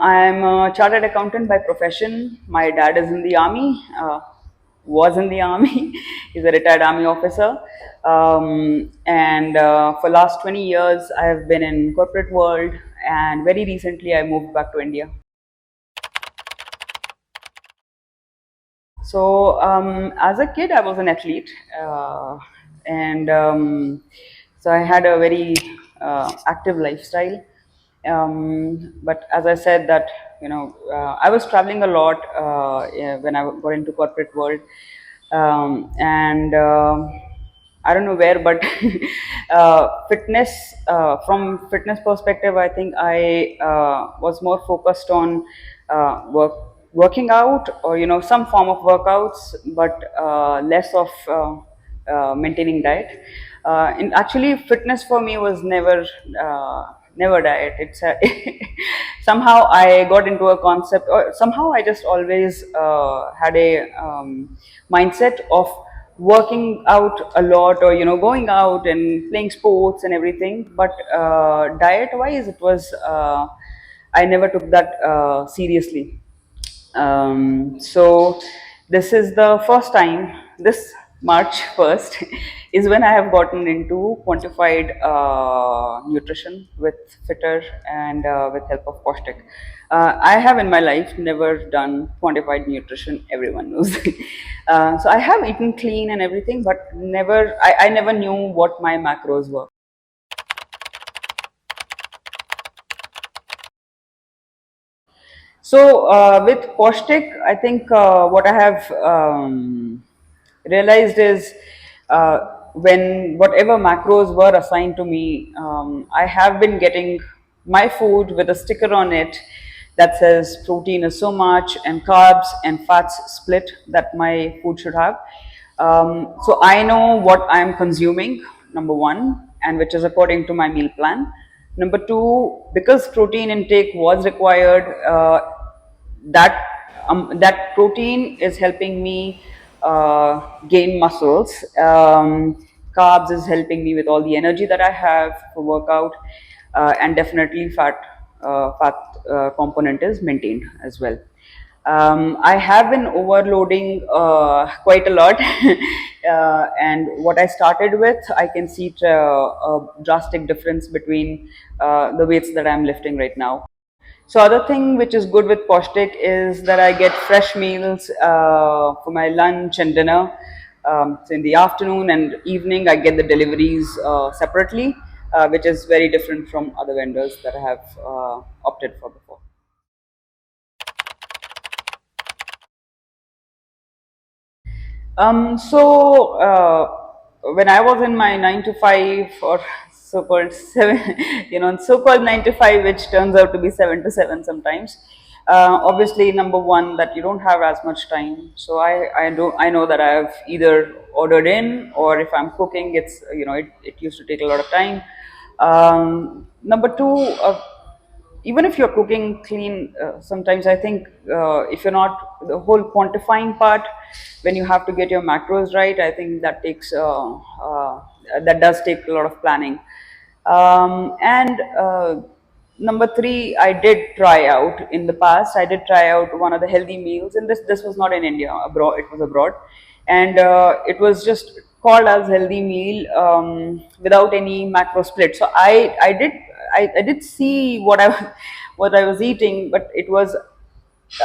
I'm a chartered accountant by profession. My dad is in the army, was in the army. He's a retired army officer. And for last 20 years, I have been in corporate world. And very recently, I moved back to India. So, as a kid, I was an athlete, and so I had a very active lifestyle. But as I said, that I was traveling a lot yeah, when I got into corporate world, and I don't know where, but fitness. From fitness perspective, I think I was more focused on working out, or some form of workouts, but less of maintaining diet. And actually, fitness for me was never diet. It's somehow I got into a concept, or somehow I just always had a mindset of working out a lot, or going out and playing sports and everything. But diet wise, it was I never took that seriously. So this is the first time, this March 1st is when I have gotten into quantified nutrition with FITTR and with help of Postic. I have in my life never done quantified nutrition, everyone knows. So I have eaten clean and everything, but I never knew what my macros were. So with Postic, I think what I have realized is when whatever macros were assigned to me, I have been getting my food with a sticker on it that says protein is so much and carbs and fats split that my food should have. So I know what I'm consuming, number one, and which is according to my meal plan. Number two, because protein intake was required, that protein is helping me gain muscles. Carbs is helping me with all the energy that I have for workout, and definitely fat component is maintained as well. I have been overloading quite a lot, and what I started with, I can see a drastic difference between the weights that I'm lifting right now. So other thing which is good with Postic is that I get fresh meals for my lunch and dinner. So in the afternoon and evening, I get the deliveries separately, which is very different from other vendors that I have opted for before. When I was in my 9 to 5, or so-called seven, so-called 9 to 5, which turns out to be 7 to 7 sometimes. Obviously, number one, that you don't have as much time. So I know that I have either ordered in, or if I'm cooking, it used to take a lot of time. Number two. Even if you're cooking clean, sometimes I think if you're not, the whole quantifying part, when you have to get your macros right, I think that does take a lot of planning. And number three, I did try out in the past. I did try out one of the healthy meals, and this was not in India. Abroad, it was abroad, and it was just called as healthy meal without any macro split. So I did see what I what I was eating, but it was,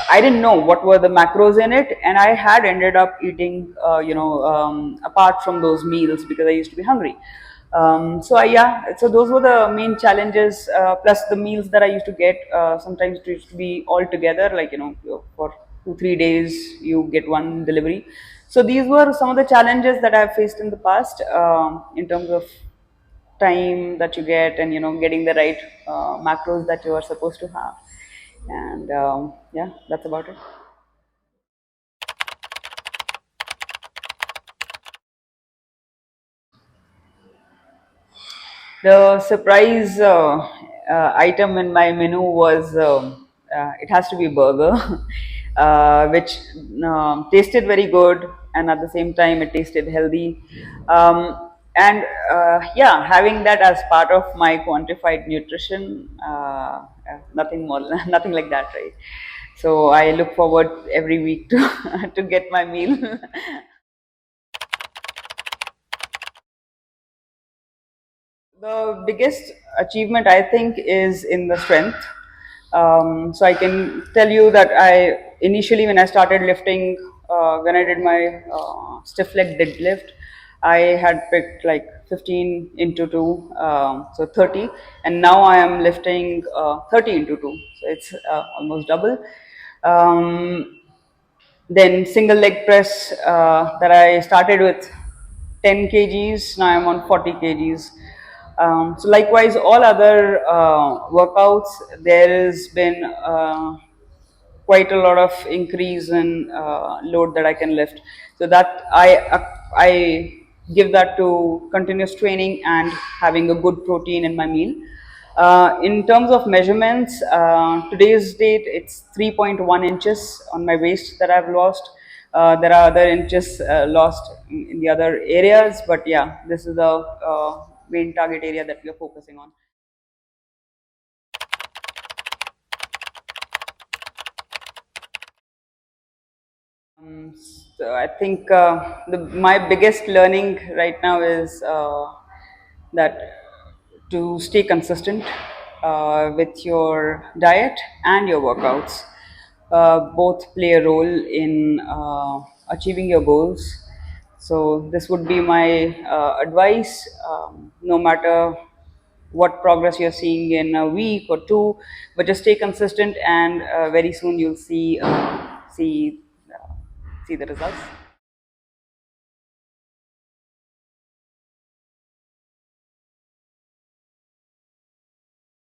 I didn't know what were the macros in it, and I had ended up eating, apart from those meals, because I used to be hungry. Yeah, so those were the main challenges. Plus the meals that I used to get, sometimes it used to be all together, like for 2 3 days you get one delivery. So these were some of the challenges that I've faced in the past, in terms of time that you get, and getting the right macros that you are supposed to have. And yeah, that's about it. The surprise item in my menu was, it has to be a burger, which tasted very good, and at the same time it tasted healthy. And yeah, having that as part of my quantified nutrition, nothing more, nothing like that, right? So I look forward every week to to get my meal. The biggest achievement, I think, is in the strength. So I can tell you that I initially, when I started lifting, when I did my stiff leg deadlift, I had picked like 15 into 2, so 30, and now I am lifting 30 into 2, so it's almost double. Um, then single leg press, that I started with 10 kgs, now I'm on 40 kgs. So likewise, all other workouts, there has been quite a lot of increase in load that I can lift. So that I give that to continuous training and having a good protein in my meal. In terms of measurements, today's date, it's 3.1 inches on my waist that I've lost. There are other inches lost in the other areas, but yeah, this is the main target area that we are focusing on. So I think my biggest learning right now is that to stay consistent with your diet and your workouts. Both play a role in achieving your goals. So this would be my advice. No matter what progress you're seeing in a week or two, but just stay consistent, and very soon you'll see uh, see the results.